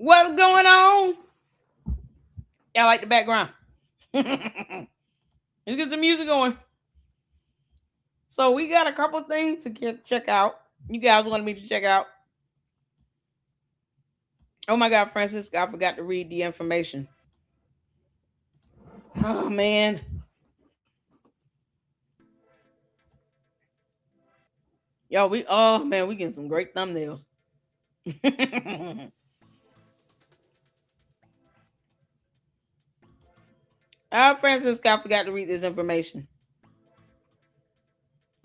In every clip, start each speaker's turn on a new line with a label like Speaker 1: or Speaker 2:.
Speaker 1: What's going on? Y'all like the background? Let's get some music going. So we got a couple things to check out. You guys wanted me to check out. Oh my God, Francisco, I forgot to read the information. Oh man. Yo, we getting some great thumbnails. Francisco, I forgot to read this information.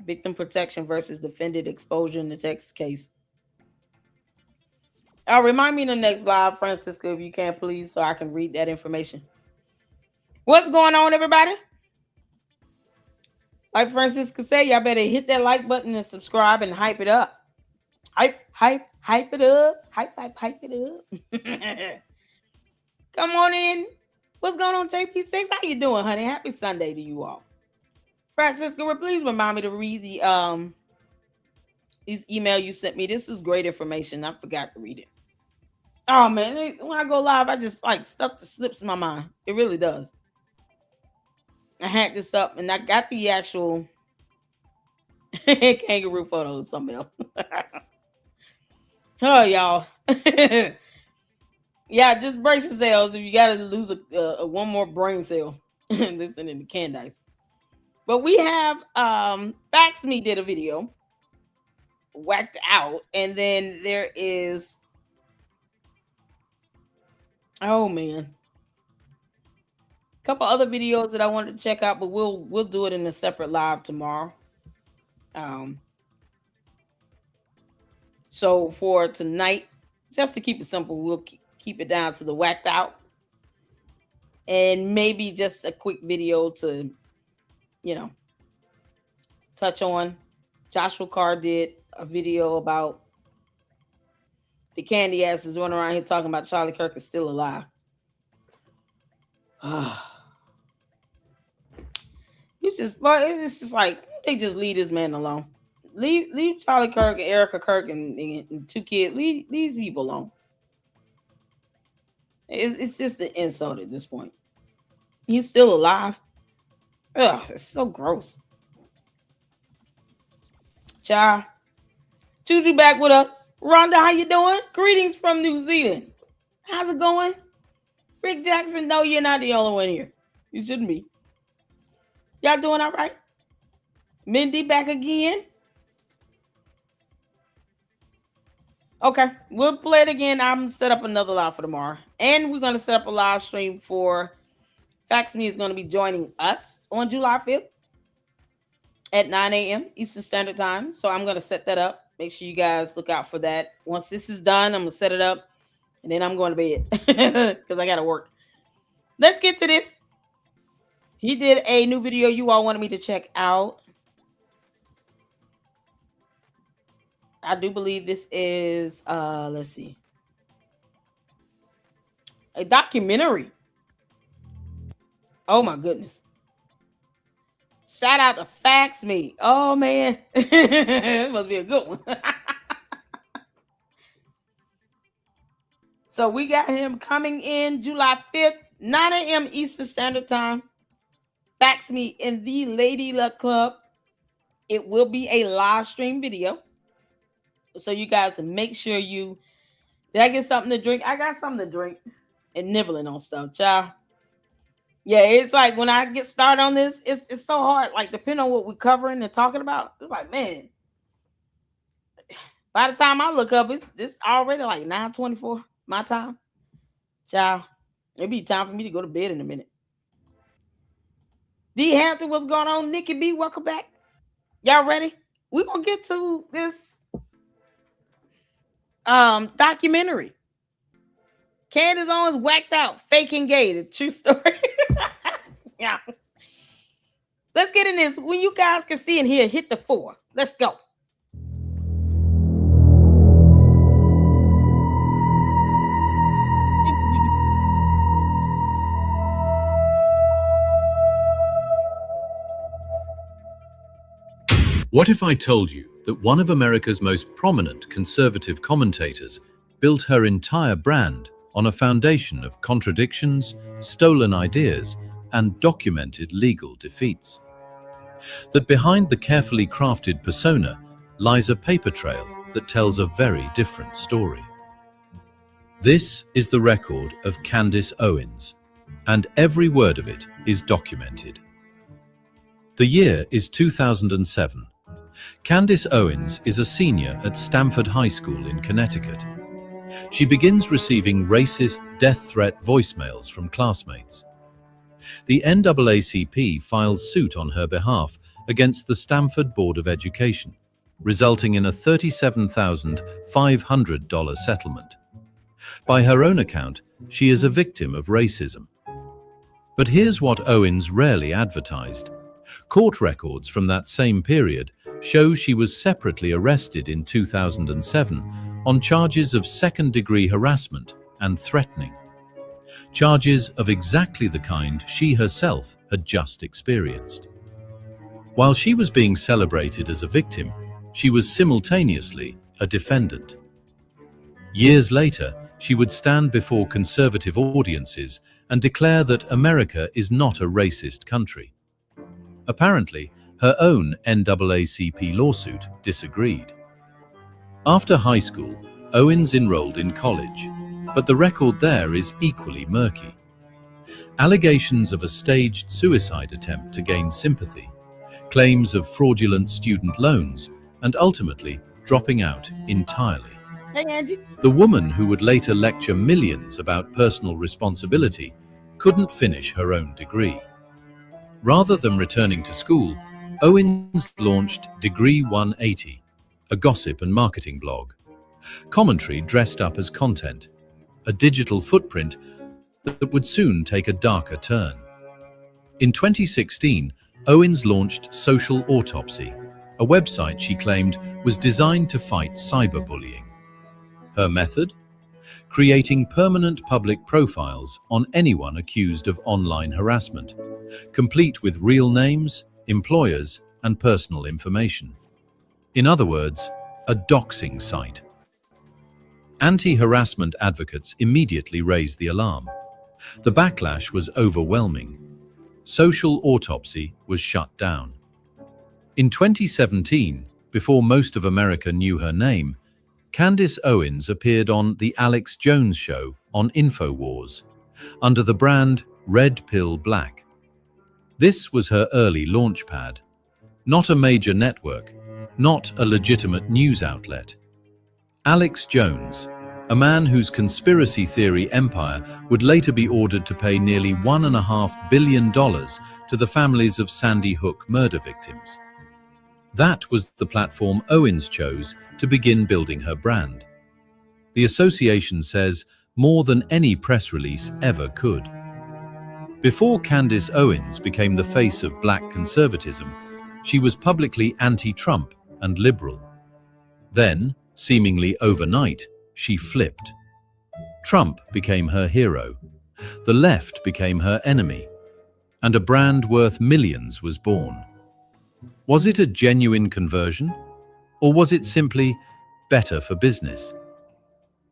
Speaker 1: Victim protection versus defendant exposure in the Texas case. Remind me in the next live, Francisco, if you can, please, so I can read that information. What's going on, everybody? Like Francisco said, y'all better hit that like button and subscribe and hype it up. Hype it up. Hype it up. Come on in. What's going on, JP6? How you doing, honey? Happy Sunday to you all. Francisco, please remind me to read the this email you sent me. This is great information. I forgot to read it. Oh man, when I go live, I just like stuff that slips my mind. It really does. I hacked this up and I got the actual kangaroo photo of something else. Oh, y'all. Yeah, just brace yourselves if you got to lose a one more brain cell. Listening to Candace. But we have Facts Me did a video, whacked out, and then there is, oh man, a couple other videos that I wanted to check out, but we'll do it in a separate live tomorrow. So for tonight, just to keep it simple, we'll keep it down to the whacked out, and maybe just a quick video to, you know, touch on. Joshua Carr did a video about the candy asses running around here talking about Charlie Kirk is still alive. It's just like they just leave this man alone. Leave Charlie Kirk and Erica Kirk and two kids. Leave these people alone. It's just an insult at this point. He's still alive. Ugh, it's so gross. Child. Juju back with us. Rhonda, how you doing? Greetings from New Zealand. How's it going? Rick Jackson, no, you're not the only one here. You shouldn't be. Y'all doing all right? Mindy back again. Okay, we'll play it again. I'm going to set up another live for tomorrow. And we're going to set up a live stream for Facts Me is going to be joining us on July 5th at 9 a.m. Eastern Standard Time. So I'm going to set that up. Make sure you guys look out for that. Once this is done, I'm going to set it up. And then I'm going to bed because I got to work. Let's get to this. He did a new video you all wanted me to check out. I do believe this is, let's see, a documentary. Oh my goodness. Shout out to Facts Me. Oh man. It must be a good one. So we got him coming in July 5th, 9 a.m. Eastern Standard Time. Facts Me in the Lady Luck Club. It will be a live stream video. So you guys make sure you, did I get something to drink? I got something to drink and nibbling on stuff, child. Yeah, it's like when I get started on this, it's so hard. Like, depending on what we're covering and talking about, it's like, man, by the time I look up, it's already like 9:24 my time. Child, it'll be time for me to go to bed in a minute. D Hampton, what's going on? Nikki B, welcome back. Y'all ready? We're gonna get to this documentary. Candace Owens whacked out, faking gay. The true story. Yeah. Let's get in this. When you guys can see in here, hit the 4. Let's go.
Speaker 2: What if I told you that one of America's most prominent conservative commentators built her entire brand on a foundation of contradictions, stolen ideas, and documented legal defeats. That behind the carefully crafted persona lies a paper trail that tells a very different story. This is the record of Candace Owens, and every word of it is documented. The year is 2007. Candace Owens is a senior at Stamford High School in Connecticut. She begins receiving racist, death threat voicemails from classmates. The NAACP files suit on her behalf against the Stamford Board of Education, resulting in a $37,500 settlement. By her own account, she is a victim of racism. But here's what Owens rarely advertised. Court records from that same period show she was separately arrested in 2007 on charges of second-degree harassment and threatening. Charges of exactly the kind she herself had just experienced. While she was being celebrated as a victim, she was simultaneously a defendant. Years later, she would stand before conservative audiences and declare that America is not a racist country. Apparently, her own NAACP lawsuit disagreed. After high school, Owens enrolled in college, but the record there is equally murky. Allegations of a staged suicide attempt to gain sympathy, claims of fraudulent student loans, and ultimately dropping out entirely.
Speaker 1: Hey, Angie.
Speaker 2: The woman who would later lecture millions about personal responsibility couldn't finish her own degree. Rather than returning to school, Owens launched Degree 180, a gossip and marketing blog. Commentary dressed up as content, a digital footprint that would soon take a darker turn. In 2016, Owens launched Social Autopsy, a website she claimed was designed to fight cyberbullying. Her method? Creating permanent public profiles on anyone accused of online harassment, complete with real names, employers, and personal information. In other words, a doxing site. Anti-harassment advocates immediately raised the alarm. The backlash was overwhelming. Social Autopsy was shut down. In 2017, before most of America knew her name, Candace Owens appeared on The Alex Jones Show on InfoWars, under the brand Red Pill Black. This was her early launchpad. Not a major network, not a legitimate news outlet. Alex Jones, a man whose conspiracy theory empire would later be ordered to pay nearly $1.5 billion to the families of Sandy Hook murder victims. That was the platform Owens chose to begin building her brand. The association says more than any press release ever could. Before Candace Owens became the face of black conservatism, she was publicly anti-Trump and liberal. Then, seemingly overnight, she flipped. Trump became her hero. The left became her enemy. And a brand worth millions was born. Was it a genuine conversion? Or was it simply better for business?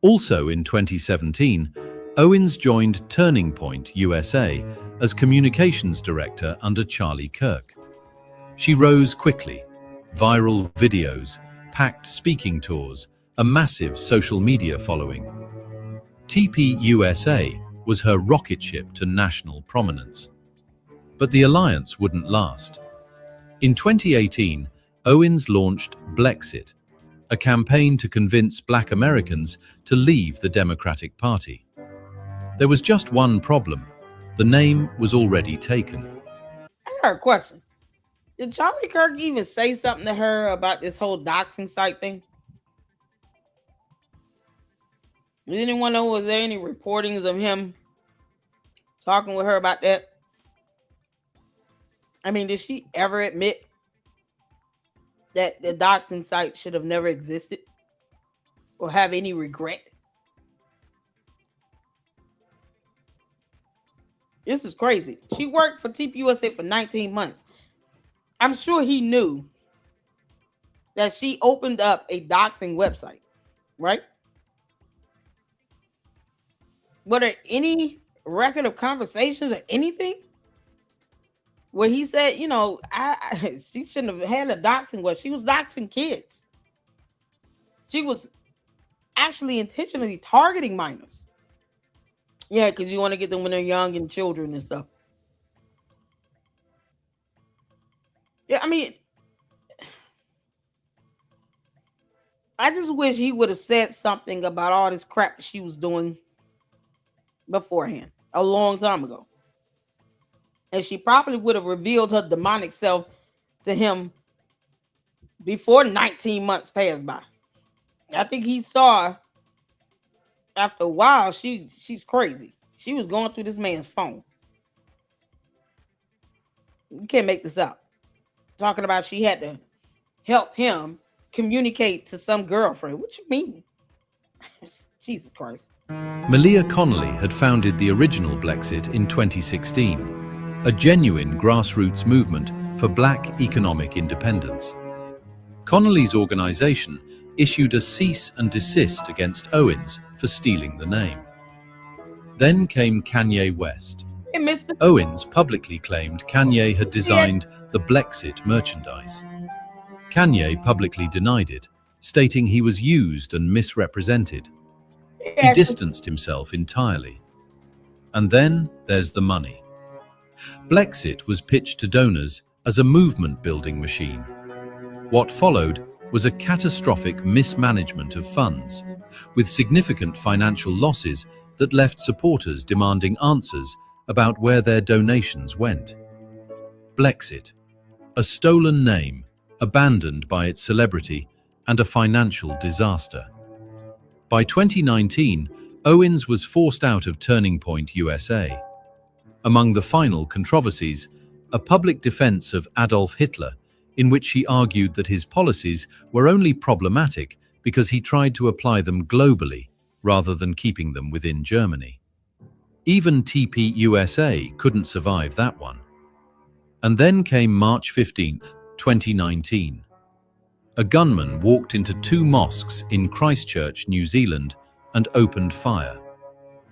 Speaker 2: Also in 2017, Owens joined Turning Point USA as communications director under Charlie Kirk. She rose quickly. Viral videos, packed speaking tours, a massive social media following. TP USA was her rocket ship to national prominence. But the alliance wouldn't last. In 2018, Owens launched Blexit, a campaign to convince Black Americans to leave the Democratic Party. There was just one problem. The name was already taken.
Speaker 1: I got a question. Did Charlie Kirk even say something to her about this whole doxing site thing? Does anyone know, was there any reportings of him talking with her about that? I mean, did she ever admit that the doxing site should have never existed or have any regret? This is crazy. She worked for TPUSA for 19 months. I'm sure he knew that she opened up a doxing website, right? Were there any record of conversations or anything where he said, she shouldn't have had a doxing? Well, she was doxing kids. She was actually intentionally targeting minors. Yeah, because you want to get them when they're young and children and stuff. Yeah, I mean, I just wish he would have said something about all this crap she was doing beforehand, a long time ago. And she probably would have revealed her demonic self to him before 19 months passed by. I think he saw after a while she's crazy. She was going through this man's phone. You can't make this up. Talking about she had to help him communicate to some girlfriend. What you mean? Jesus Christ.
Speaker 2: Malia Connolly had founded the original Blexit in 2016, a genuine grassroots movement for Black economic independence. Connolly's organization issued a cease and desist against Owens for stealing the name. Then came Kanye West.
Speaker 1: Hey, Mr.
Speaker 2: Owens publicly claimed Kanye had designed the Blexit merchandise. Kanye publicly denied it, stating he was used and misrepresented. He distanced himself entirely. And then there's the money. Blexit was pitched to donors as a movement-building machine. What followed was a catastrophic mismanagement of funds, with significant financial losses that left supporters demanding answers about where their donations went. Blexit, a stolen name, abandoned by its celebrity, and a financial disaster. By 2019, Owens was forced out of Turning Point USA. Among the final controversies, a public defense of Adolf Hitler, in which he argued that his policies were only problematic because he tried to apply them globally rather than keeping them within Germany. Even TP USA couldn't survive that one. And then came March 15th, 2019. A gunman walked into 2 mosques in Christchurch, New Zealand, and opened fire,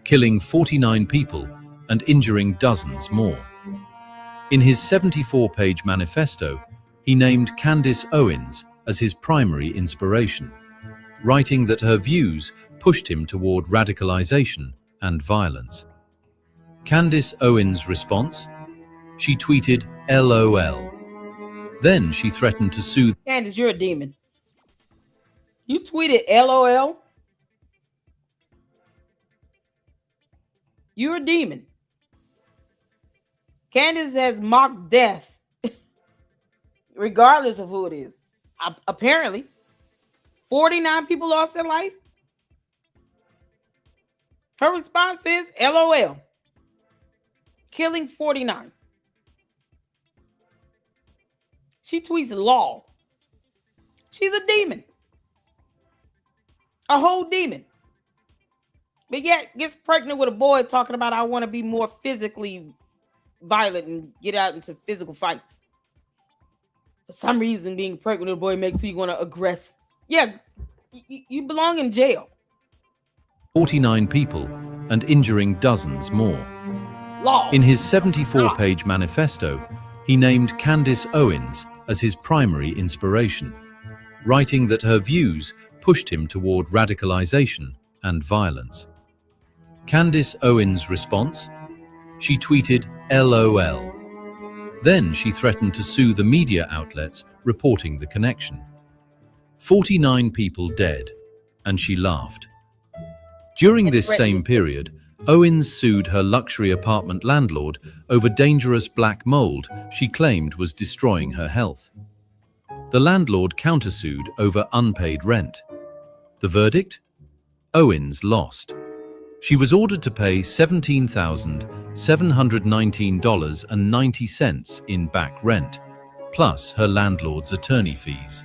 Speaker 2: killing 49 people and injuring dozens more. In his 74-page manifesto, he named Candace Owens as his primary inspiration, writing that her views pushed him toward radicalization and violence. Candace Owens' response? She tweeted, LOL. Then she threatened to sue.
Speaker 1: Candace, you're a demon. You tweeted LOL. You're a demon. Candace has mocked death, regardless of who it is. Apparently, 49 people lost their life. Her response is LOL. Killing 49. She tweets law. She's a demon. A whole demon. But yet gets pregnant with a boy talking about I want to be more physically violent and get out into physical fights. For some reason, being pregnant with a boy makes you want to aggress. Yeah, you belong in jail.
Speaker 2: 49 people and injuring dozens more.
Speaker 1: Law.
Speaker 2: In his 74-page manifesto, he named Candace Owens as his primary inspiration, writing that her views pushed him toward radicalization and violence. Candace Owens' response? She tweeted, LOL. Then she threatened to sue the media outlets reporting the connection. 49 people dead, and she laughed. During this same period, Owens sued her luxury apartment landlord over dangerous black mold she claimed was destroying her health. The landlord countersued over unpaid rent. The verdict? Owens lost. She was ordered to pay $17,719.90 in back rent, plus her landlord's attorney fees.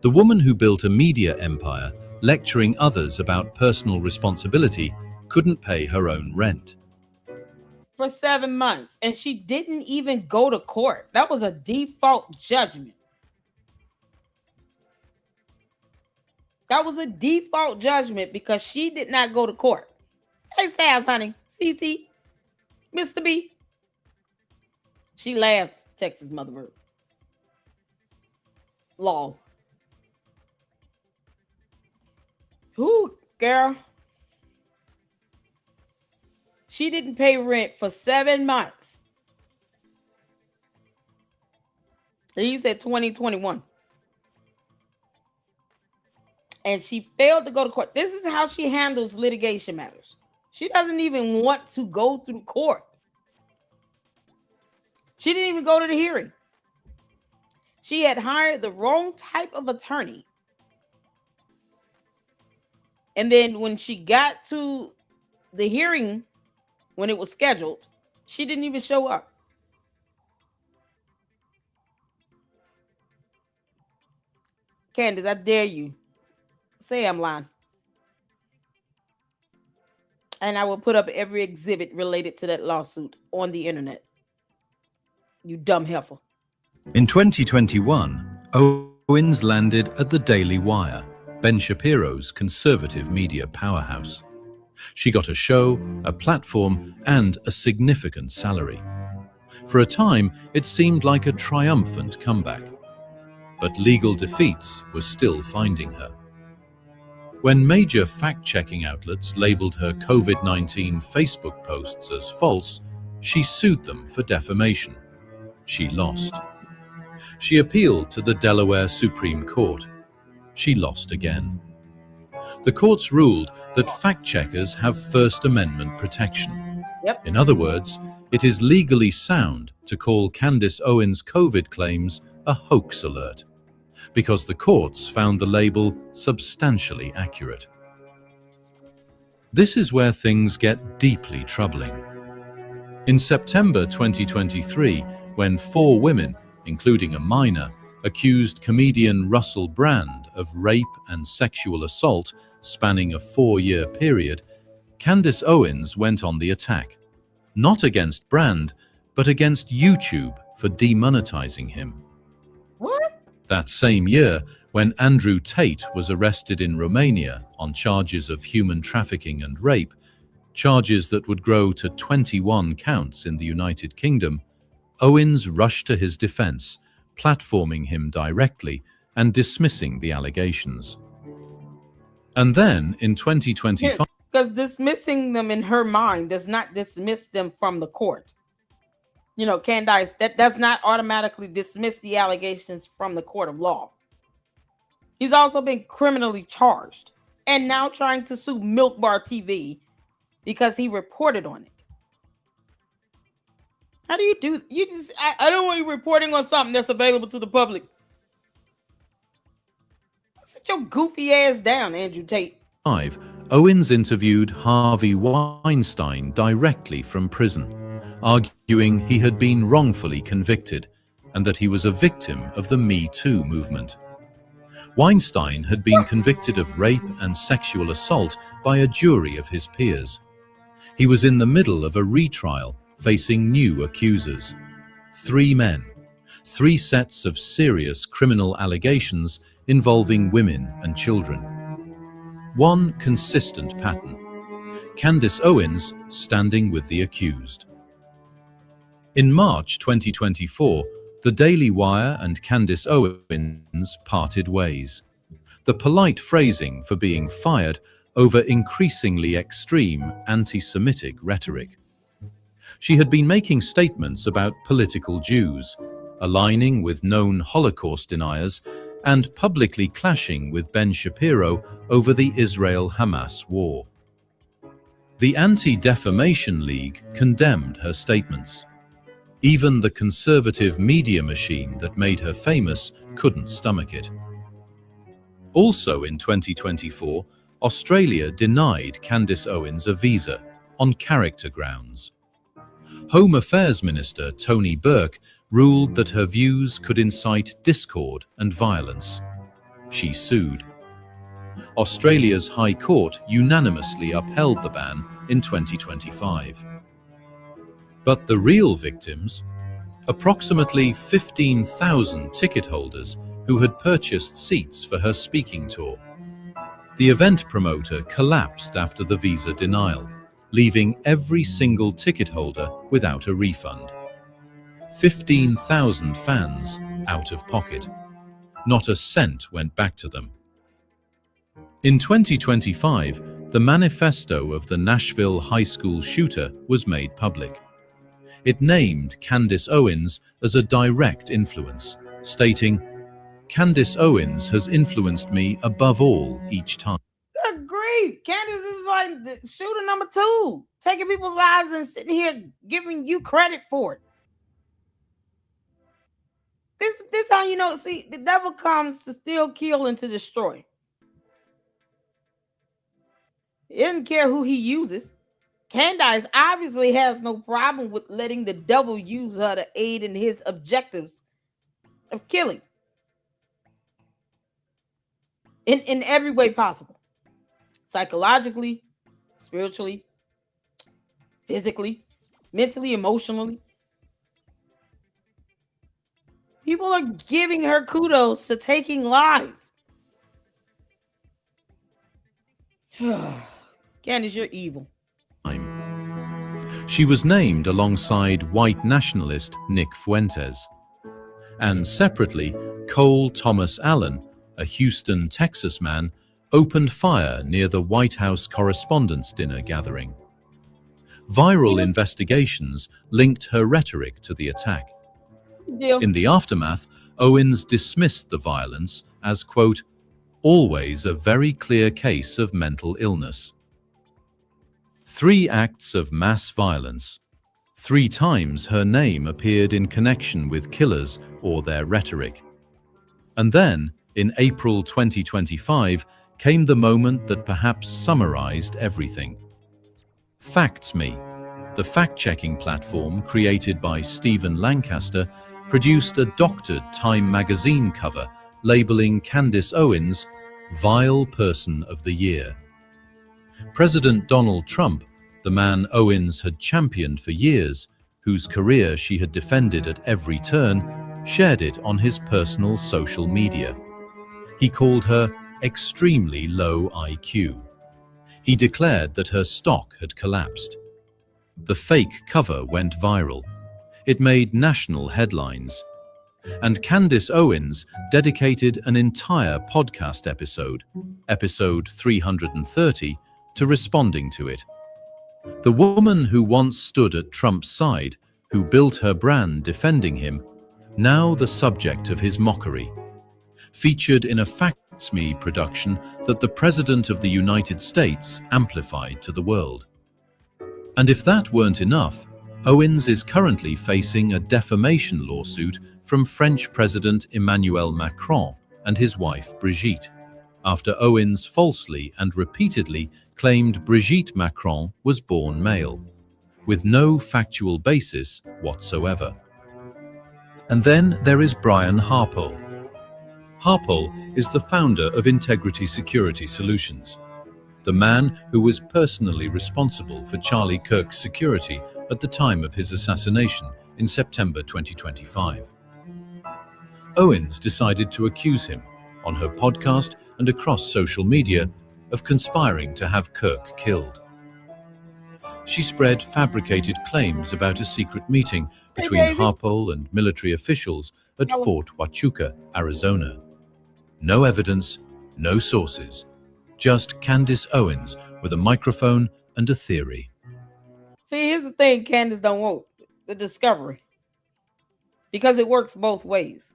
Speaker 2: The woman who built a media empire, lecturing others about personal responsibility, couldn't pay her own rent.
Speaker 1: For 7 months, and she didn't even go to court. That was a default judgment. That was a default judgment because she did not go to court. Hey, Sabs, honey. CC. Mr. B. She laughed, Texas mother bird. Law. Who, girl? She didn't pay rent for 7 months. He said 2021. And she failed to go to court. This is how she handles litigation matters. She doesn't even want to go through court. She didn't even go to the hearing. She had hired the wrong type of attorney. And then when she got to the hearing, when it was scheduled, she didn't even show up. Candace, I dare you. Say I'm lying. And I will put up every exhibit related to that lawsuit on the internet. You dumb heifer.
Speaker 2: In 2021, Owens landed at the Daily Wire, Ben Shapiro's conservative media powerhouse. She got a show, a platform, and a significant salary. For a time, it seemed like a triumphant comeback. But legal defeats were still finding her. When major fact-checking outlets labeled her COVID-19 Facebook posts as false, she sued them for defamation. She lost. She appealed to the Delaware Supreme Court. She lost again. The courts ruled that fact-checkers have First Amendment protection.
Speaker 1: Yep.
Speaker 2: In other words, it is legally sound to call Candace Owens' COVID claims a hoax alert, because the courts found the label substantially accurate. This is where things get deeply troubling. In September 2023, when 4 women, including a minor, accused comedian Russell Brand of rape and sexual assault spanning a 4-year period, Candace Owens went on the attack, not against Brand, but against YouTube for demonetizing him.
Speaker 1: What?
Speaker 2: That same year, when Andrew Tate was arrested in Romania on charges of human trafficking and rape, charges that would grow to 21 counts in the United Kingdom, Owens rushed to his defense, platforming him directly and dismissing the allegations. And then, in 2025...
Speaker 1: Because dismissing them in her mind does not dismiss them from the court. You know, Candace, that does not automatically dismiss the allegations from the court of law. He's also been criminally charged and now trying to sue Milk Bar TV because he reported on it. How do you do? You just, I don't want you reporting on something that's available to the public. Sit your goofy ass down, Andrew Tate.
Speaker 2: 5. Owens interviewed Harvey Weinstein directly from prison, arguing he had been wrongfully convicted and that he was a victim of the Me Too movement. Weinstein had been convicted of rape and sexual assault by a jury of his peers. He was in the middle of a retrial, facing new accusers. 3 men, 3 sets of serious criminal allegations involving women and children. One consistent pattern: Candace Owens standing with the accused. In March 2024, the Daily Wire and Candace Owens parted ways. The polite phrasing for being fired over increasingly extreme anti-Semitic rhetoric. She had been making statements about political Jews, aligning with known Holocaust deniers, and publicly clashing with Ben Shapiro over the Israel-Hamas war. The Anti-Defamation League condemned her statements. Even the conservative media machine that made her famous couldn't stomach it. Also in 2024, Australia denied Candace Owens a visa on character grounds. Home Affairs Minister Tony Burke ruled that her views could incite discord and violence. She sued. Australia's High Court unanimously upheld the ban in 2025. But the real victims, approximately 15,000 ticket holders who had purchased seats for her speaking tour. The event promoter collapsed after the visa denial, leaving every single ticket holder without a refund. 15,000 fans out of pocket. Not a cent went back to them. In 2025, the manifesto of the Nashville high school shooter was made public. It named Candace Owens as a direct influence, stating, "Candace Owens has influenced me above all each time."
Speaker 1: Good grief. Candace is like the shooter number 2, taking people's lives and sitting here giving you credit for it. This how you know, see, the devil comes to steal, kill, and to destroy. He doesn't care who he uses. Candace obviously has no problem with letting the devil use her to aid in his objectives of killing. In every way possible. Psychologically, spiritually, physically, mentally, emotionally. People are giving her kudos to taking lives. Candace, you're evil.
Speaker 2: She was named alongside white nationalist Nick Fuentes. And separately, Cole Thomas Allen, a Houston, Texas man, opened fire near the White House Correspondents' Dinner gathering. Viral investigations linked her rhetoric to the attack. In the aftermath, Owens dismissed the violence as, quote, "always a very clear case of mental illness." 3 acts of mass violence. 3 times her name appeared in connection with killers or their rhetoric. And then, in April 2025, came the moment that perhaps summarized everything. FactsMe, the fact-checking platform created by Stephen Lancaster, produced a doctored Time magazine cover labeling Candace Owens Vile Person of the Year. President Donald Trump, the man Owens had championed for years, whose career she had defended at every turn, shared it on his personal social media. He called her extremely low IQ. He declared that her stock had collapsed. The fake cover went viral. It made national headlines. And Candace Owens dedicated an entire podcast episode, episode 330, to responding to it. The woman who once stood at Trump's side, who built her brand defending him, now the subject of his mockery, featured in a FactsMe production that the President of the United States amplified to the world. And if that weren't enough, Owens is currently facing a defamation lawsuit from French President Emmanuel Macron and his wife Brigitte, after Owens falsely and repeatedly claimed Brigitte Macron was born male, with no factual basis whatsoever. And then there is Brian Harpole. Harpole is the founder of Integrity Security Solutions, the man who was personally responsible for Charlie Kirk's security at the time of his assassination in September 2025. Owens decided to accuse him, on her podcast and across social media, of conspiring to have Kirk killed. She spread fabricated claims about a secret meeting between Harpole and military officials at Fort Huachuca, Arizona. No evidence, no sources, just Candace Owens with a microphone and a theory.
Speaker 1: See, here's the thing Candace don't want, the discovery. Because it works both ways.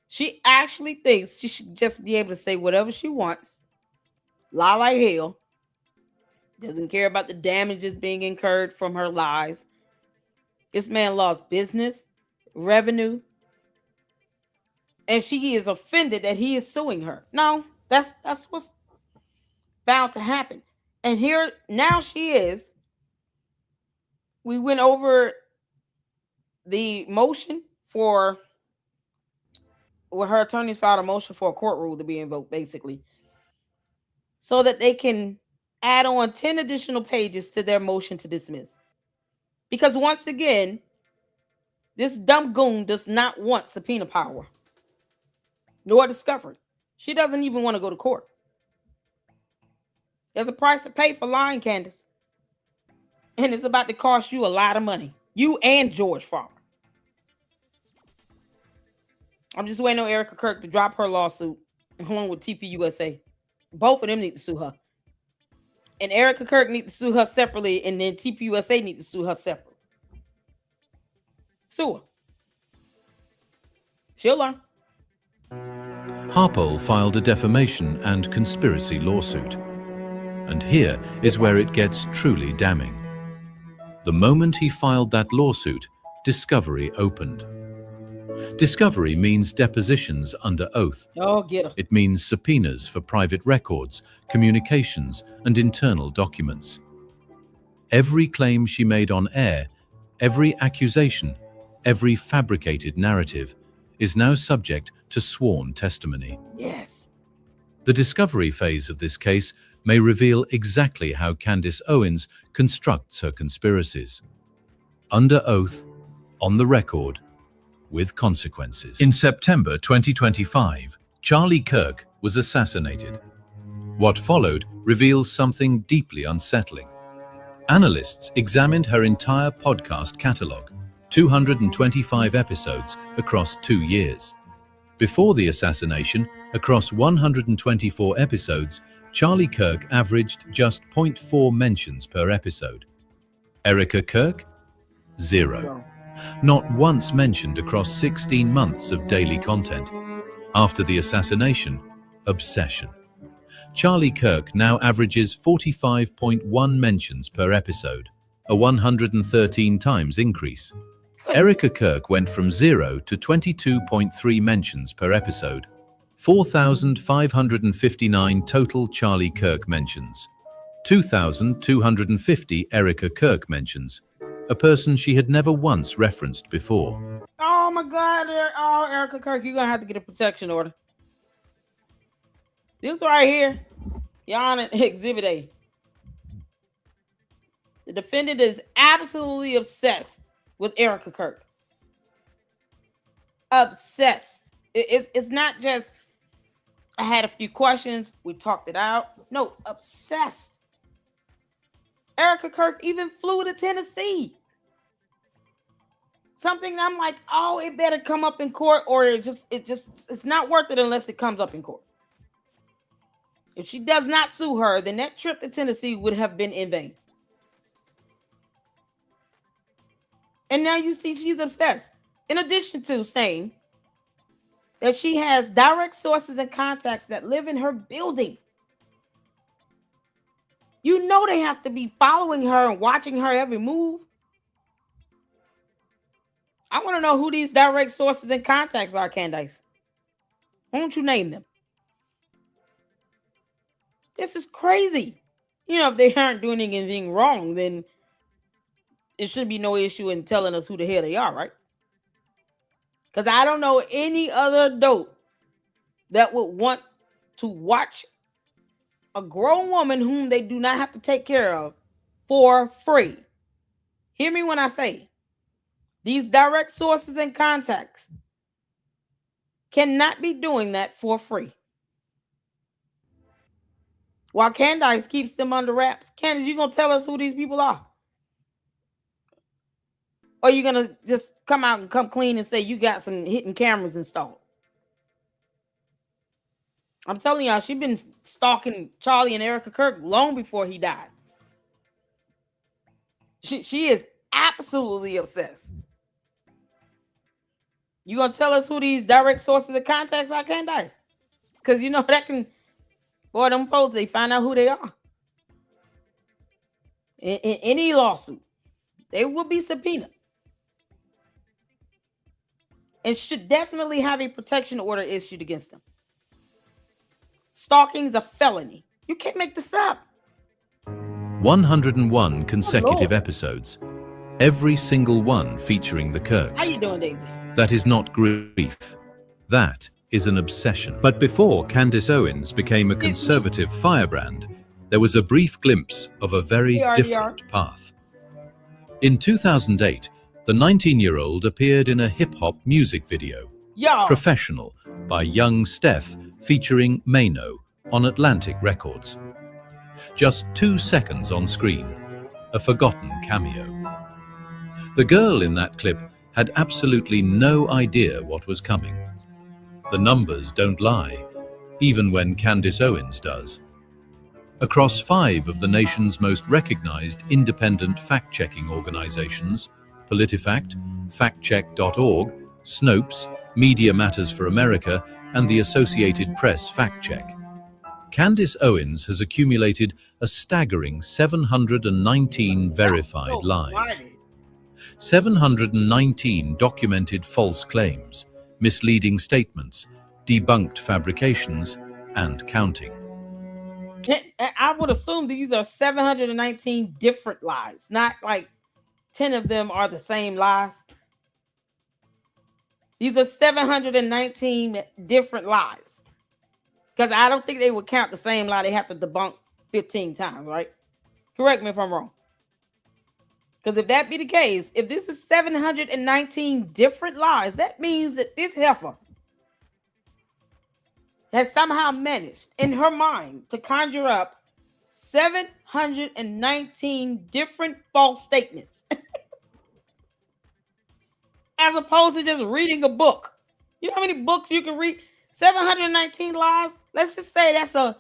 Speaker 1: She actually thinks she should just be able to say whatever she wants, lie like hell, doesn't care about the damages being incurred from her lies. This man lost business, revenue, and she is offended that he is suing her. No, that's what's bound to happen. And here, now she is. We went over the motion for, where her attorneys filed a motion for a court rule to be invoked, basically, so that they can add on 10 additional pages to their motion to dismiss. Because once again, this dumb goon does not want subpoena power, nor discovery. She doesn't even want to go to court. There's a price to pay for lying, Candace. And it's about to cost you a lot of money. You and George Farmer. I'm just waiting on Erica Kirk to drop her lawsuit along with TPUSA. Both of them need to sue her. And Erica Kirk needs to sue her separately, and then TPUSA needs to sue her separately. Sue her. She'll learn.
Speaker 2: Harpole filed a defamation and conspiracy lawsuit. And here is where it gets truly damning. The moment he filed that lawsuit, discovery opened. Discovery means depositions under oath.
Speaker 1: Oh, get her.
Speaker 2: It means subpoenas for private records, communications, and internal documents. Every claim she made on air, every accusation, every fabricated narrative is now subject to sworn testimony.
Speaker 1: Yes.
Speaker 2: The discovery phase of this case may reveal exactly how Candace Owens constructs her conspiracies. Under oath, on the record, with consequences. In September 2025, Charlie Kirk was assassinated. What followed reveals something deeply unsettling. Analysts examined her entire podcast catalog, 225 episodes across 2 years. Before the assassination, across 124 episodes, Charlie Kirk averaged just 0.4 mentions per episode. Erica Kirk? 0. Not once mentioned across 16 months of daily content. After the assassination, obsession. Charlie Kirk now averages 45.1 mentions per episode, a 113 times increase. Erica Kirk went from 0 to 22.3 mentions per episode. 4,559 total Charlie Kirk mentions. 2,250 Erica Kirk mentions. A person she had never once referenced before.
Speaker 1: Oh my God, Erica Kirk, you're gonna have to get a protection order. This right here, Your Honor, Exhibit A. The defendant is absolutely obsessed with Erica Kirk. Obsessed. It's not just, I had a few questions, we talked it out. No, obsessed. Erica Kirk even flew to Tennessee. Something I'm like, oh, it better come up in court, or it's not worth it unless it comes up in court. If she does not sue her, then that trip to Tennessee would have been in vain. And now you see she's obsessed. In addition to saying that she has direct sources and contacts that live in her building. You know they have to be following her and watching her every move. I want to know who these direct sources and contacts are, Candace. Why don't you name them? This is crazy. You know, if they aren't doing anything wrong, then it should be no issue in telling us who the hell they are, right? Because I don't know any other adult that would want to watch a grown woman whom they do not have to take care of for free. Hear me when I say these direct sources and contacts cannot be doing that for free. While Candace keeps them under wraps. Candace, you going to tell us who these people are? Or you going to just come out and come clean and say you got some hidden cameras installed? I'm telling y'all, she's been stalking Charlie and Erica Kirk long before he died. She is absolutely obsessed. You going to tell us who these direct sources of contacts are, Candace? Because you know that can... Boy, them folks, they find out who they are. In any lawsuit, they will be subpoenaed. And should definitely have a protection order issued against them. Stalking is a felony. You can't make this up.
Speaker 2: 101 consecutive episodes. Every single one featuring the Kirks.
Speaker 1: How you doing, Daisy?
Speaker 2: That is not grief. That is an obsession. But before Candace Owens became a conservative firebrand, there was a brief glimpse of a very different path. In 2008, the 19-year-old appeared in a hip-hop music video, Professional, by Young Steph, featuring Mano on Atlantic Records. Just 2 seconds on screen, a forgotten cameo. The girl in that clip had absolutely no idea what was coming. The numbers don't lie, even when Candace Owens does. Across 5 of the nation's most recognized independent fact-checking organizations, PolitiFact, FactCheck.org, Snopes, Media Matters for America, and the Associated Press Fact Check, Candace Owens has accumulated a staggering 719 verified lies. 719 documented false claims, misleading statements, debunked fabrications, and counting.
Speaker 1: I would assume these are 719 different lies, not like 10 of them are the same lies. These are 719 different lies. Because I don't think they would count the same lie. They have to debunk 15 times, right? Correct me if I'm wrong. Because if that be the case, if this is 719 different lies, that means that this heifer has somehow managed in her mind to conjure up 719 different false statements. As opposed to just reading a book. You know how many books you can read? 719 lies. Let's just say that's a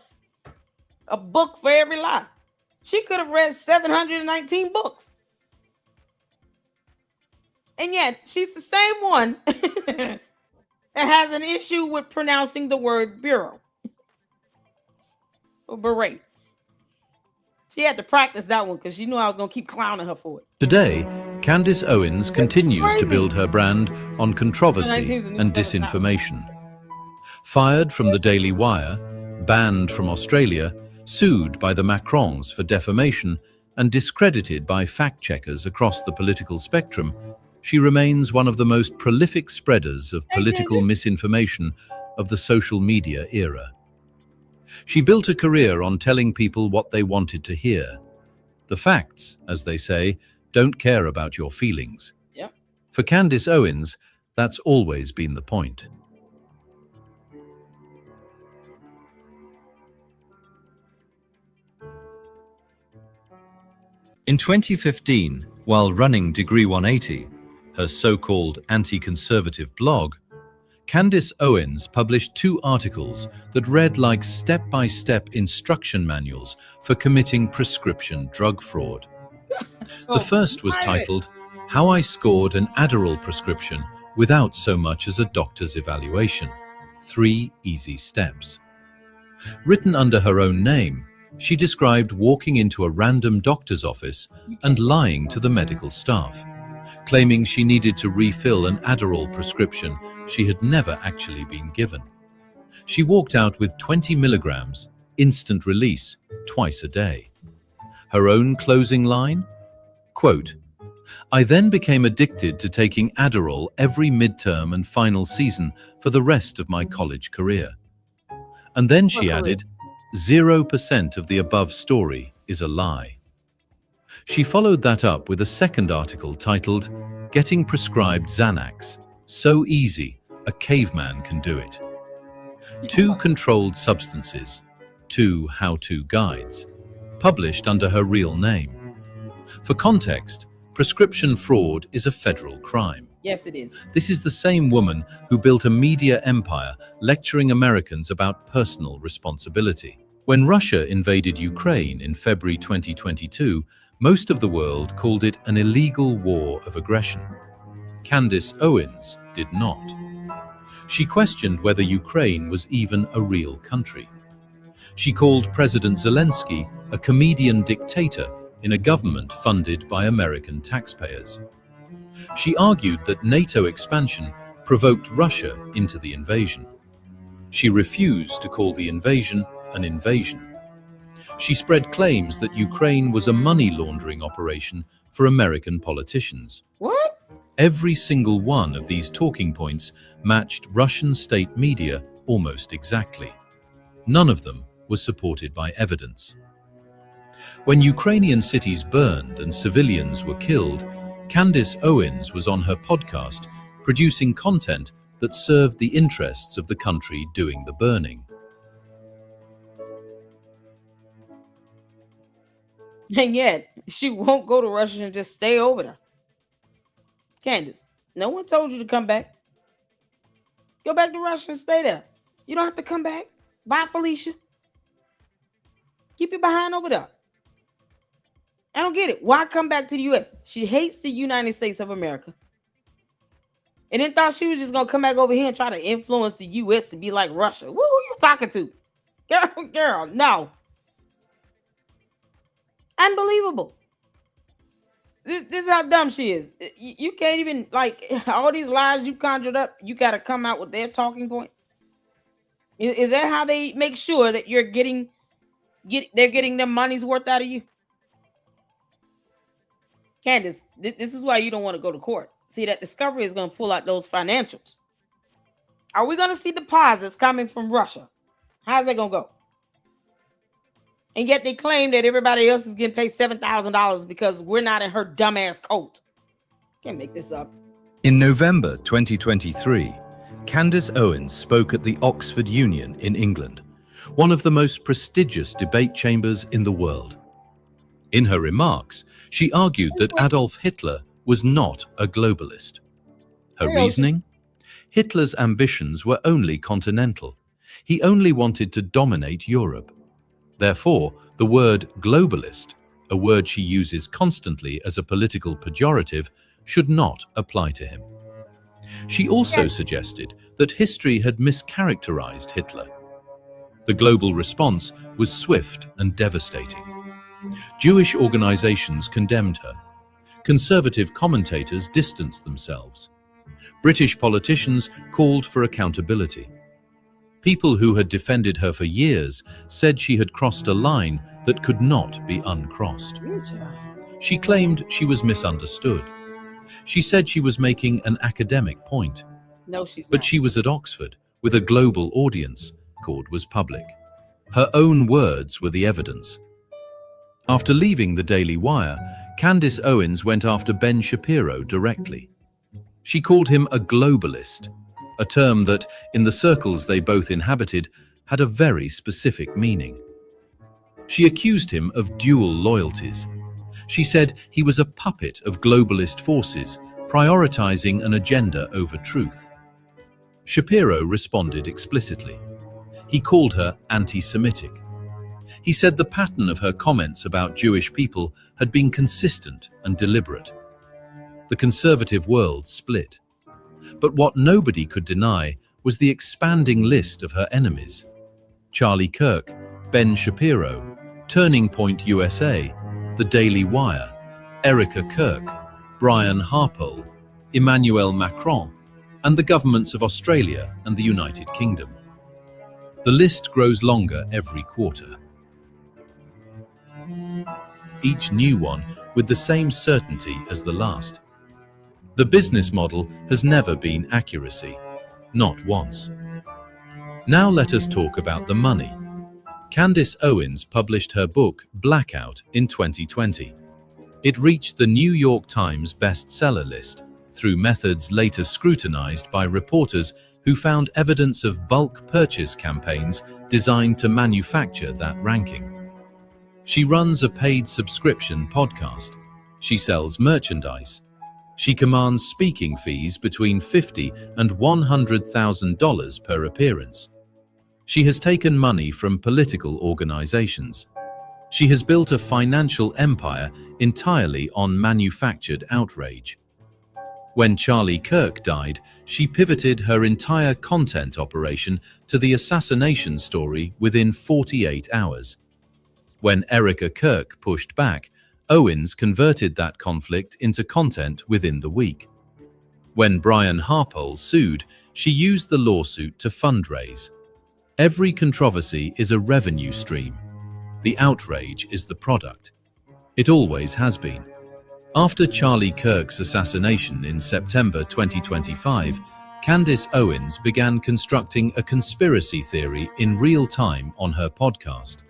Speaker 1: book for every lie. She could have read 719 books. And yet, she's the same one that has an issue with pronouncing the word bureau. Or beret. She had to practice that one because she knew I was going to keep clowning her for it.
Speaker 2: Today, Candace Owens continues to build her brand on controversy and disinformation. Fired from the Daily Wire, banned from Australia, sued by the Macrons for defamation, and discredited by fact-checkers across the political spectrum, she remains one of the most prolific spreaders of political misinformation of the social media era. She built a career on telling people what they wanted to hear. The facts, as they say, don't care about your feelings.
Speaker 1: Yep.
Speaker 2: For Candace Owens, that's always been the point. In 2015, while running Degree 180, her so-called anti-conservative blog, Candace Owens published 2 articles that read like step-by-step instruction manuals for committing prescription drug fraud. The first was titled, "How I Scored an Adderall Prescription Without So Much as a Doctor's Evaluation. 3 Easy Steps." Written under her own name, she described walking into a random doctor's office and lying to the medical staff, claiming she needed to refill an Adderall prescription she had never actually been given. She walked out with 20 milligrams, instant release, twice a day. Her own closing line? Quote, "I then became addicted to taking Adderall every midterm and final season for the rest of my college career." And then she added, 0% of the above story is a lie. She followed that up with a second article titled, "Getting Prescribed Xanax. So Easy, a Caveman Can Do It." 2 controlled substances, 2 how-to guides, published under her real name. For context, prescription fraud is a federal crime.
Speaker 1: Yes, it is.
Speaker 2: This is the same woman who built a media empire lecturing Americans about personal responsibility. When Russia invaded Ukraine in February 2022, most of the world called it an illegal war of aggression. Candace Owens did not. She questioned whether Ukraine was even a real country. She called President Zelensky a comedian dictator in a government funded by American taxpayers. She argued that NATO expansion provoked Russia into the invasion. She refused to call the invasion an invasion. She spread claims that Ukraine was a money laundering operation for American politicians.
Speaker 1: What?
Speaker 2: Every single one of these talking points matched Russian state media almost exactly. None of them was supported by evidence. When Ukrainian cities burned and civilians were killed, Candace Owens was on her podcast producing content that served the interests of the country doing the burning.
Speaker 1: And yet, she won't go to Russia and just stay over there. Candace, no one told you to come back. Go back to Russia and stay there. You don't have to come back. Bye, Felicia. Keep it behind over there. I don't get it. Why come back to the U.S.? She hates the United States of America. And then thought she was just going to come back over here and try to influence the U.S. to be like Russia. Who you talking to? Girl, no. Unbelievable. This is how dumb she is. You can't even, like, all these lies you conjured up, you got to come out with their talking points. Is that how they make sure that they're getting their money's worth out of you? Candace, this is why you don't want to go to court. See, that discovery is going to pull out those financials. Are we going to see deposits coming from Russia? How's that going to go? And yet they claim that everybody else is getting paid $7,000 because we're not in her dumbass coat. Can't make this up.
Speaker 3: In November 2023, Candace Owens spoke at the Oxford Union in England, one of the most prestigious debate chambers in the world. In her remarks, she argued that Adolf Hitler was not a globalist. Her reasoning? Hitler's ambitions were only continental. He only wanted to dominate Europe. Therefore, the word globalist, a word she uses constantly as a political pejorative, should not apply to him. She also suggested that history had mischaracterized Hitler. The global response was swift and devastating. Jewish organizations condemned her. Conservative commentators distanced themselves. British politicians called for accountability. People who had defended her for years said she had crossed a line that could not be uncrossed. She claimed she was misunderstood. She said she was making an academic point.
Speaker 1: No, she's not.
Speaker 3: But she was at Oxford with a global audience. Record was public. Her own words were the evidence. After leaving the Daily Wire, Candace Owens went after Ben Shapiro directly. She called him a globalist, a term that, in the circles they both inhabited, had a very specific meaning. She accused him of dual loyalties. She said he was a puppet of globalist forces, prioritizing an agenda over truth. Shapiro responded explicitly. He called her anti-Semitic. He said the pattern of her comments about Jewish people had been consistent and deliberate. The conservative world split. But what nobody could deny was the expanding list of her enemies. Charlie Kirk, Ben Shapiro, Turning Point USA, The Daily Wire, Erica Kirk, Brian Harpole, Emmanuel Macron, and the governments of Australia and the United Kingdom. The list grows longer every quarter. Each new one with the same certainty as the last. The business model has never been accuracy, not once. Now let us talk about the money. Candace Owens published her book, Blackout, in 2020. It reached the New York Times bestseller list through methods later scrutinized by reporters who found evidence of bulk purchase campaigns designed to manufacture that ranking. She runs a paid subscription podcast. She sells merchandise. She commands speaking fees between $50,000 and $100,000 per appearance. She has taken money from political organizations. She has built a financial empire entirely on manufactured outrage. When Charlie Kirk died, she pivoted her entire content operation to the assassination story within 48 hours. When Erica Kirk pushed back, Owens converted that conflict into content within the week. When Brian Harpole sued, she used the lawsuit to fundraise. Every controversy is a revenue stream. The outrage is the product. It always has been. After Charlie Kirk's assassination in September 2025, Candace Owens began constructing a conspiracy theory in real time on her podcast.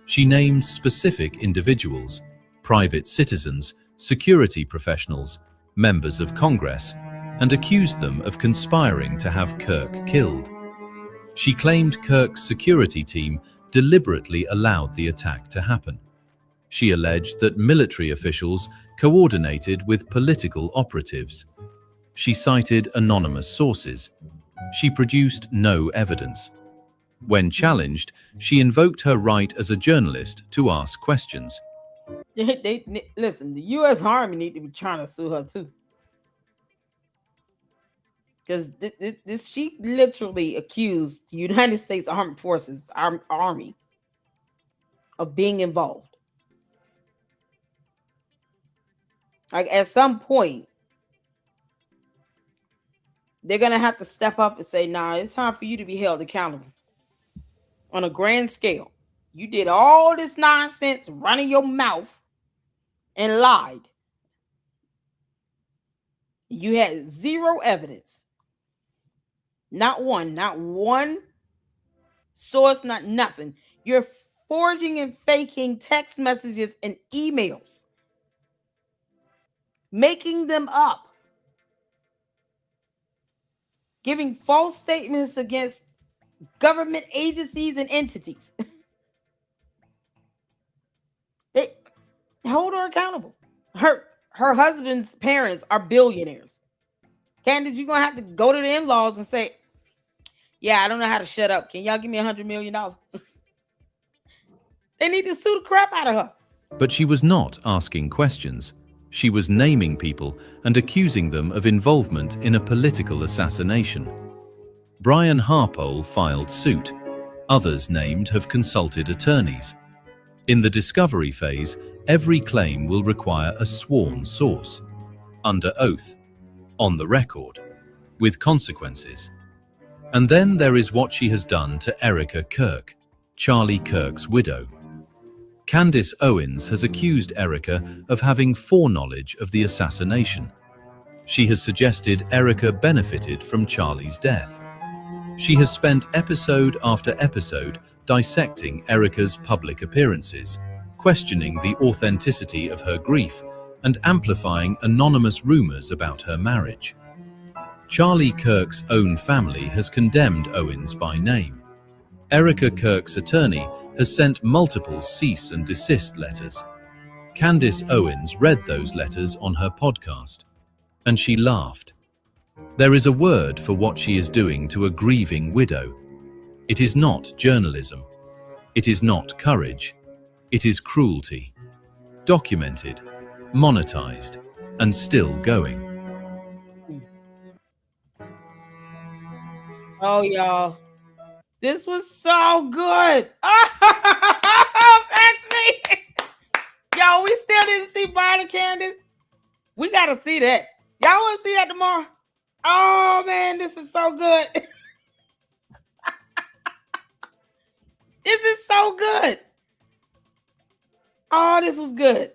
Speaker 3: She named specific individuals, private citizens, security professionals, members of Congress, and accused them of conspiring to have Kirk killed. She claimed Kirk's security team deliberately allowed the attack to happen. She alleged that military officials coordinated with political operatives. She cited anonymous sources. She produced no evidence. When challenged, she invoked her right as a journalist to ask questions.
Speaker 1: Listen, the U.S. Army need to be trying to sue her too. Because she literally accused the United States Armed Forces, our Army, of being involved. Like, at some point, they're going to have to step up and say, nah, it's time for you to be held accountable on a grand scale. You did all this nonsense running your mouth and lied. You had zero evidence. Not one source, not nothing. You're forging and faking text messages and emails, making them up, giving false statements against government agencies and entities. They hold her accountable. Her husband's parents are billionaires. Candace, you're going to have to go to the in-laws and say, yeah, I don't know how to shut up. Can y'all give me $100 million? They need to sue the crap out of her.
Speaker 3: But she was not asking questions. She was naming people and accusing them of involvement in a political assassination. Brian Harpole filed suit. Others named have consulted attorneys. In the discovery phase, every claim will require a sworn source, under oath, on the record, with consequences. And then there is what she has done to Erica Kirk, Charlie Kirk's widow. Candace Owens has accused Erica of having foreknowledge of the assassination. She has suggested Erica benefited from Charlie's death. She has spent episode after episode dissecting Erica's public appearances, questioning the authenticity of her grief, and amplifying anonymous rumors about her marriage. Charlie Kirk's own family has condemned Owens by name. Erica Kirk's attorney has sent multiple cease and desist letters. Candace Owens read those letters on her podcast, and she laughed. There is a word for what she is doing to a grieving widow. It is not journalism. It is not courage. It is cruelty. Documented, monetized, and still going.
Speaker 1: Oh, y'all. This was so good. Oh, thanks me. Yo, we still didn't see Brian and Candace. We got to see that. Y'all want to see that tomorrow? Oh, man, this is so good. This is so good. Oh, this was good.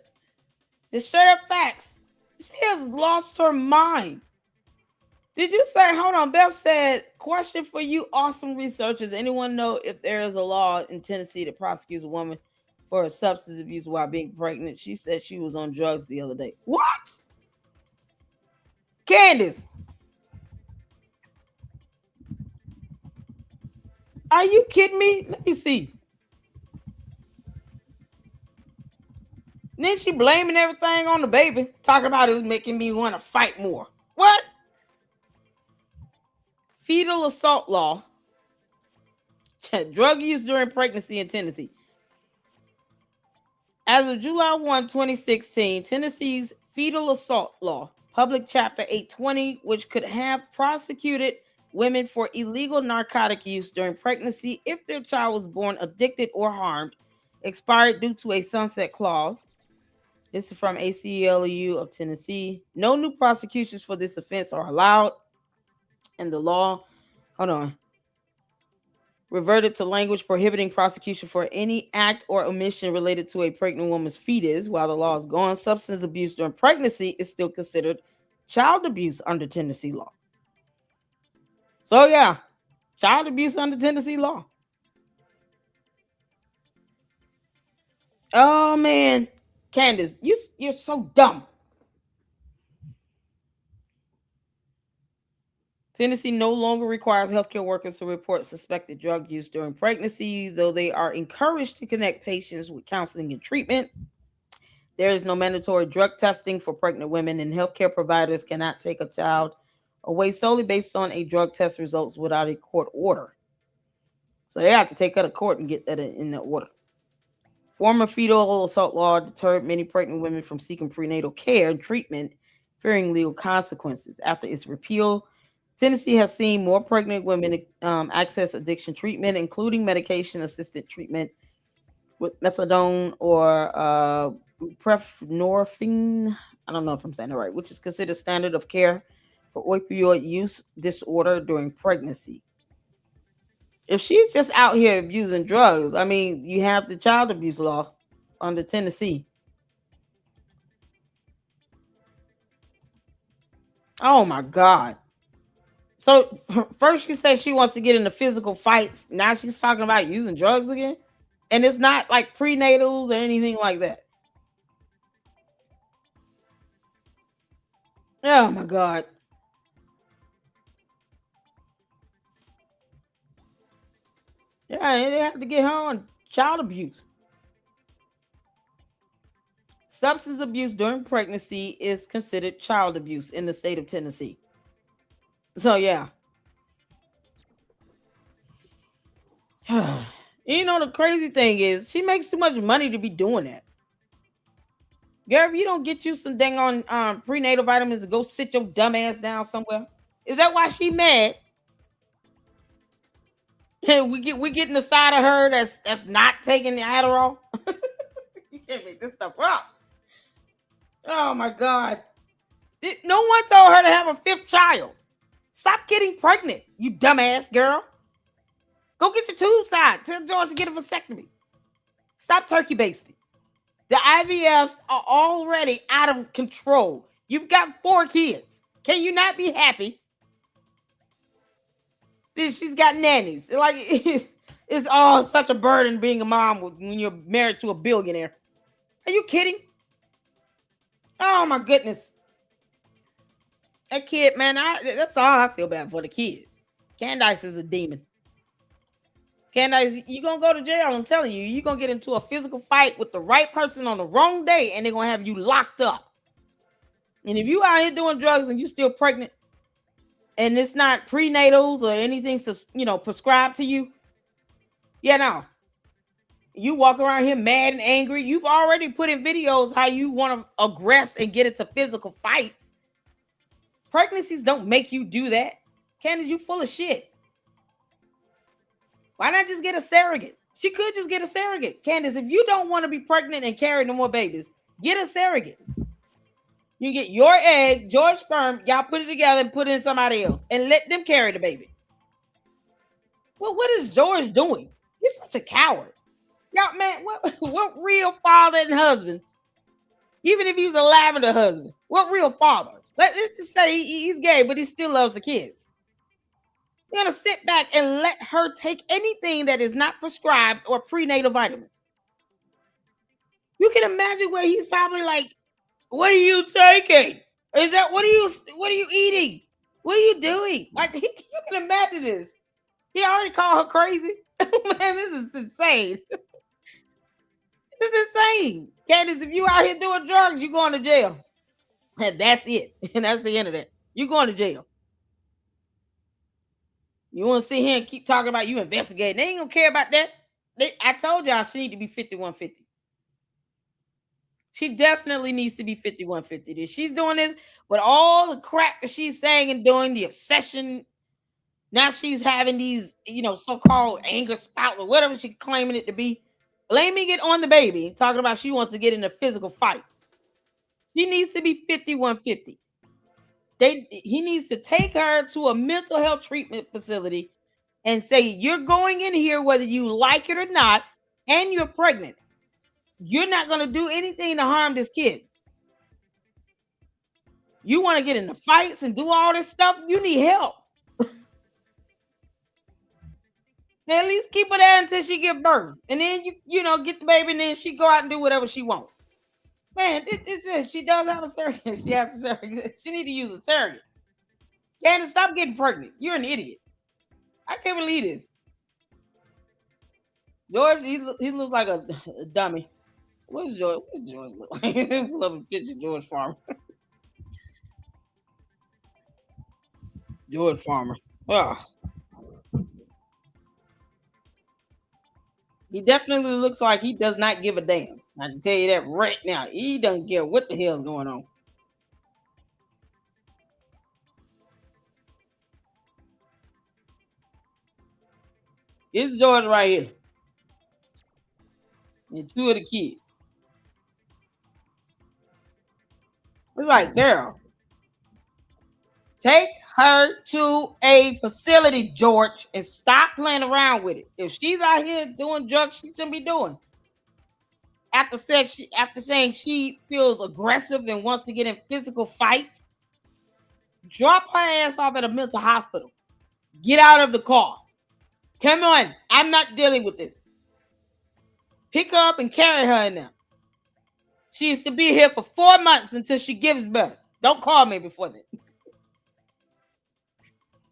Speaker 1: Just straight up facts. She has lost her mind. Did you say, hold on, Beth said, question for you awesome researchers. Anyone know if there is a law in Tennessee that prosecutes a woman for substance abuse while being pregnant? She said she was on drugs the other day. What? Candace. Are you kidding me? Let me see. Then she blaming everything on the baby, talking about it was making me want to fight more. What? Fetal assault law. Drug use during pregnancy in Tennessee. As of July 1, 2016, Tennessee's fetal assault law, public chapter 820, which could have prosecuted women for illegal narcotic use during pregnancy if their child was born addicted or harmed, expired due to a sunset clause. This is from ACLU of Tennessee. No new prosecutions for this offense are allowed. And the law, reverted to language prohibiting prosecution for any act or omission related to a pregnant woman's fetus. While the law is gone, substance abuse during pregnancy is still considered child abuse under Tennessee law. So yeah, child abuse under Tennessee law. Oh man, Candace, you're so dumb. Tennessee no longer requires healthcare workers to report suspected drug use during pregnancy, though they are encouraged to connect patients with counseling and treatment. There is no mandatory drug testing for pregnant women, and healthcare providers cannot take a child away solely based on a drug test results without a court order. So they have to take her to court and get that in the order. Former fetal assault law deterred many pregnant women from seeking prenatal care and treatment, fearing legal consequences. After its repeal, Tennessee has seen more pregnant women access addiction treatment, including medication-assisted treatment with methadone or buprenorphine. I don't know if I'm saying it right, which is considered standard of care for opioid use disorder during pregnancy. If she's just out here abusing drugs, I mean, you have the child abuse law under Tennessee. Oh my God. So first she said she wants to get into physical fights. Now she's talking about using drugs again. And it's not like prenatals or anything like that. Oh my God. Yeah, they have to get her on child abuse. Substance abuse during pregnancy is considered child abuse in the state of Tennessee. So yeah. You know, the crazy thing is she makes too much money to be doing that. Girl, if you don't get you some dang on prenatal vitamins to go sit your dumb ass down somewhere. Is that why she mad? we getting the side of her that's not taking the Adderall. You can't make this stuff up. Oh my God. No one told her to have a fifth child. Stop getting pregnant, you dumbass girl. Go get your tubes out. Tell George to get a vasectomy. Stop turkey basting. The IVFs are already out of control. You've got 4 kids. Can you not be happy? She's got nannies. Like it's all such a burden being a mom when you're married to a billionaire. Are you kidding? Oh my goodness. That kid, man, that's all I feel bad for, the kids. Candace is a demon. Candace, you're going to go to jail. I'm telling you, you're going to get into a physical fight with the right person on the wrong day, and they're going to have you locked up. And if you out here doing drugs and you still pregnant, and it's not prenatals or anything, prescribed to you, yeah, no. You walk around here mad and angry. You've already put in videos how you want to aggress and get into physical fights. Pregnancies don't make you do that. Candace, you full of shit. Why not just get a surrogate? She could just get a surrogate. Candace, if you don't want to be pregnant and carry no more babies, get a surrogate. You get your egg, George's sperm, y'all put it together and put it in somebody else and let them carry the baby. Well, what is George doing? He's such a coward. Y'all, man, what real father and husband, even if he's a lavender husband, what real father? Let's just say he's gay, but he still loves the kids. You're going to sit back and let her take anything that is not prescribed or prenatal vitamins. You can imagine where he's probably like, what are you taking? Is that, what are you eating? What are you doing? Like, you can imagine this. He already called her crazy. Man, this is insane. This is insane. Candace, if you out here doing drugs, you going to jail. And that's it. And that's the end of that. You going to jail. You want to sit here and keep talking about you investigating. They ain't going to care about that. I told y'all she need to be 5150. She definitely needs to be 5150. She's doing this with all the crap that she's saying and doing, the obsession. Now she's having these, so-called anger spouts or whatever she's claiming it to be. Blaming it on the baby, talking about she wants to get into physical fights. She needs to be 5150. He needs to take her to a mental health treatment facility and say, you're going in here whether you like it or not, and you're pregnant. You're not going to do anything to harm this kid. You want to get into fights and do all this stuff? You need help. At least keep her there until she give birth. And then you get the baby and then she go out and do whatever she wants. Man, this is, she does have a surrogate. She has a surrogate. She need to use a surrogate. Candace, stop getting pregnant. You're an idiot. I can't believe this. George, he looks like a dummy. What's George? What's George look like? Love a picture of George Farmer. George Farmer. Oh, he definitely looks like he does not give a damn. I can tell you that right now. He doesn't care what the hell's going on. It's George right here. And two of the kids. It's like, girl, take her to a facility, George, and stop playing around with it. If she's out here doing drugs, she shouldn't be doing. After saying she feels aggressive and wants to get in physical fights, drop her ass off at a mental hospital. Get out of the car. Come on, I'm not dealing with this. Pick her up and carry her in there. She is to be here for 4 months until she gives birth. Don't call me before that.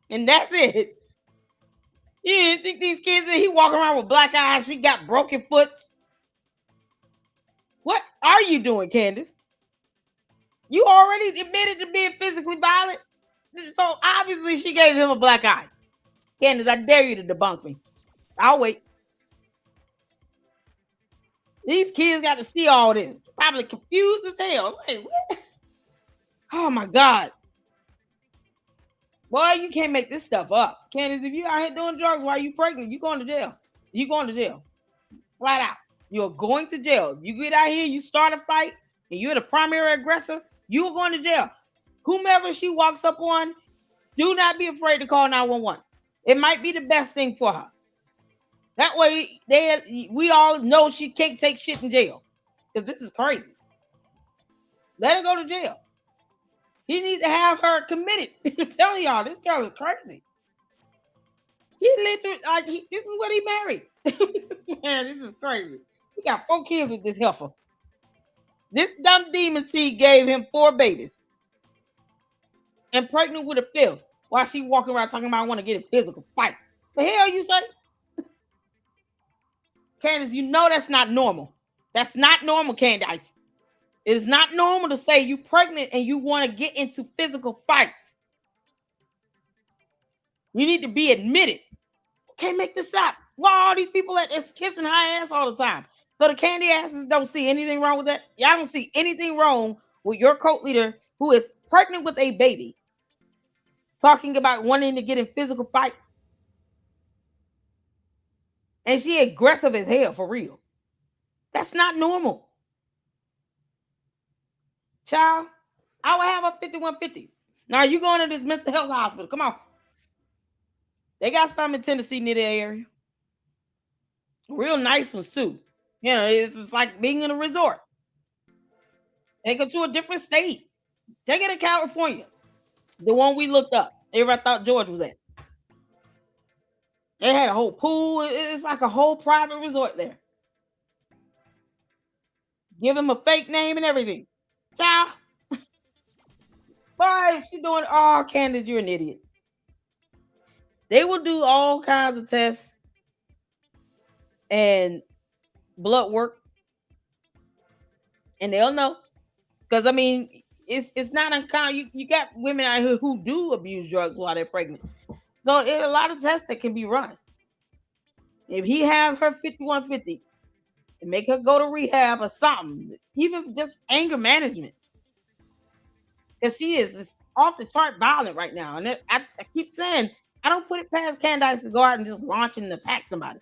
Speaker 1: And that's it. You didn't think these kids, he walking around with black eyes, she got broken foots. What are you doing, Candace? You already admitted to being physically violent. So obviously she gave him a black eye. Candace, I dare you to debunk me. I'll wait. These kids got to see all this. Probably confused as hell. Wait, what? Oh my God. Boy, you can't make this stuff up. Candace, if you out here doing drugs while you pregnant, you going to jail. You going to jail. Flat out. You're going to jail. You get out here, you start a fight, and you're the primary aggressor, you're going to jail. Whomever she walks up on, do not be afraid to call 911. It might be the best thing for her. That way, we all know she can't take shit in jail. Because this is crazy. Let her go to jail. He needs to have her committed. I'm telling y'all, this girl is crazy. He literally, this is what he married. Man, this is crazy. He got 4 kids with this heifer. This dumb demon seed gave him 4 babies. And pregnant with a 5th. While she walking around talking about I want to get in physical fights. The hell you say? Candace, you know that's not normal. That's not normal, Candace. It is not normal to say you're pregnant and you want to get into physical fights. You need to be admitted. You can't make this up. Why all these people that's kissing high ass all the time? So the candy asses don't see anything wrong with that? Y'all don't see anything wrong with your cult leader who is pregnant with a baby talking about wanting to get in physical fights? And she aggressive as hell, for real. That's not normal. Child, I will have a 5150. Now you going to this mental health hospital. Come on. They got some in Tennessee near the area. Real nice ones too. You know, it's just like being in a resort. Take her to a different state. Take her to California. The one we looked up. Everybody thought George was at. They had a whole pool. It's like a whole private resort there. Give him a fake name and everything. Child. Why she doing? Oh, Candace, you're an idiot. They will do all kinds of tests and blood work, and they'll know. Because I mean, it's not uncommon. You got women out here who do abuse drugs while they're pregnant. So there's a lot of tests that can be run. If he have her 5150 and make her go to rehab or something, even just anger management. Because she is off the chart violent right now. And I keep saying, I don't put it past Candace to go out and just launch and attack somebody.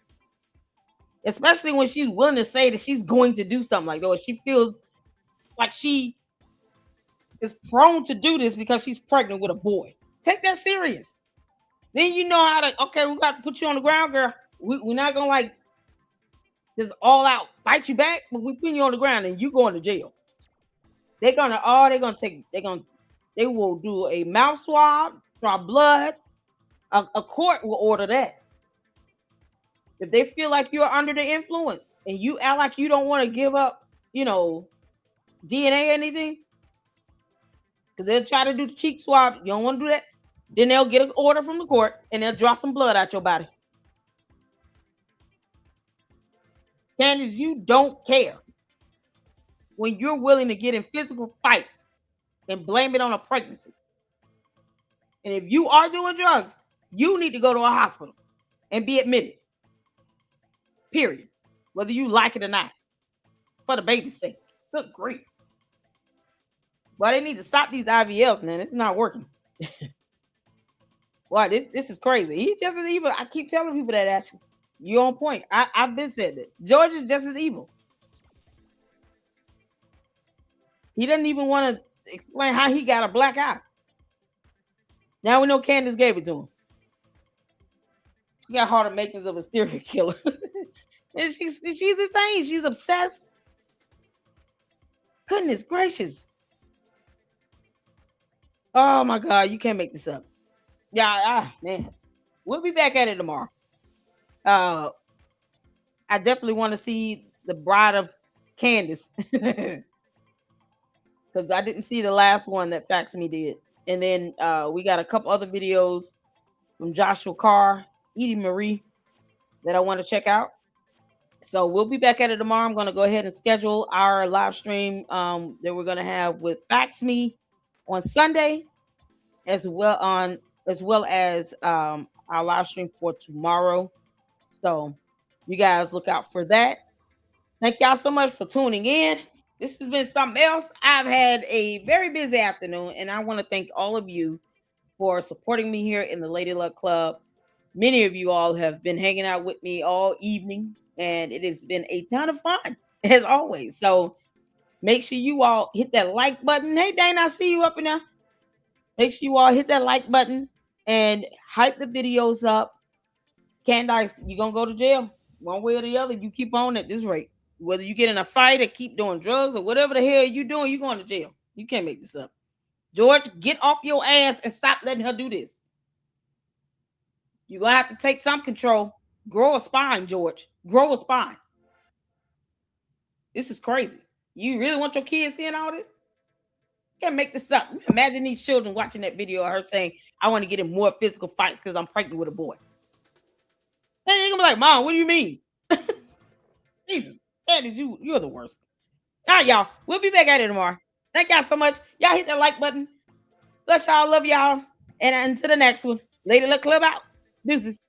Speaker 1: Especially when she's willing to say that she's going to do something like that. Or she feels like she is prone to do this because she's pregnant with a boy. Take that serious. Then you know how to, okay, we got to put you on the ground, girl. We're not going to like just all out fight you back, but we put you on the ground and you going to jail. They will do a mouth swab, draw blood. A court will order that. If they feel like you're under the influence and you act like you don't want to give up, you know, DNA or anything, because they'll try to do the cheek swab. You don't want to do that. Then they'll get an order from the court and they'll draw some blood out your body. Candace, you don't care. when you're willing to get in physical fights and blame it on a pregnancy. And if you are doing drugs, you need to go to a hospital and be admitted. Period. Whether you like it or not. For the baby's sake. Good grief. Well, they need to stop these IVLs, man. It's not working. Wow, this is crazy. He's just as evil. I keep telling people that, actually. You're on point. I've been said that. George is just as evil. He doesn't even want to explain how he got a black eye. Now we know Candace gave it to him. She got heart of makings of a serial killer. And she's insane. She's obsessed. Goodness gracious. Oh my God, you can't make this up. Yeah, man. We'll be back at it tomorrow. I definitely want to see the bride of Candace. Because I didn't see the last one that Fax Me did. And then we got a couple other videos from Joshua Carr, Edie Marie, that I want to check out. So we'll be back at it tomorrow. I'm going to go ahead and schedule our live stream that we're going to have with Fax Me on Sunday, as well as our live stream for tomorrow. So you guys look out for that. Thank y'all so much for tuning in. This has been something else. I've had a very busy afternoon, and I want to thank all of you for supporting me here in the Lady Luck Club. Many of you all have been hanging out with me all evening, and it has been a ton of fun, as always. So make sure you all hit that like button. Hey, Dana, I see you up in there. Make sure you all hit that like button and hype the videos up. Candace, you're going to go to jail one way or the other. You keep on at this rate. Whether you get in a fight or keep doing drugs or whatever the hell you're doing, you're going to jail. You can't make this up. George, get off your ass and stop letting her do this. You're going to have to take some control. Grow a spine, George. Grow a spine. This is crazy. You really want your kids seeing all this? You can't make this up. Imagine these children watching that video of her saying, I want to get in more physical fights because I'm pregnant with a boy. And you're going to be like, Mom, what do you mean? Jesus. Daddy, you're the worst. All right, y'all. We'll be back at it tomorrow. Thank y'all so much. Y'all hit that like button. Bless y'all. Love y'all. And until the next one. Lady Luck Club out. Deuces.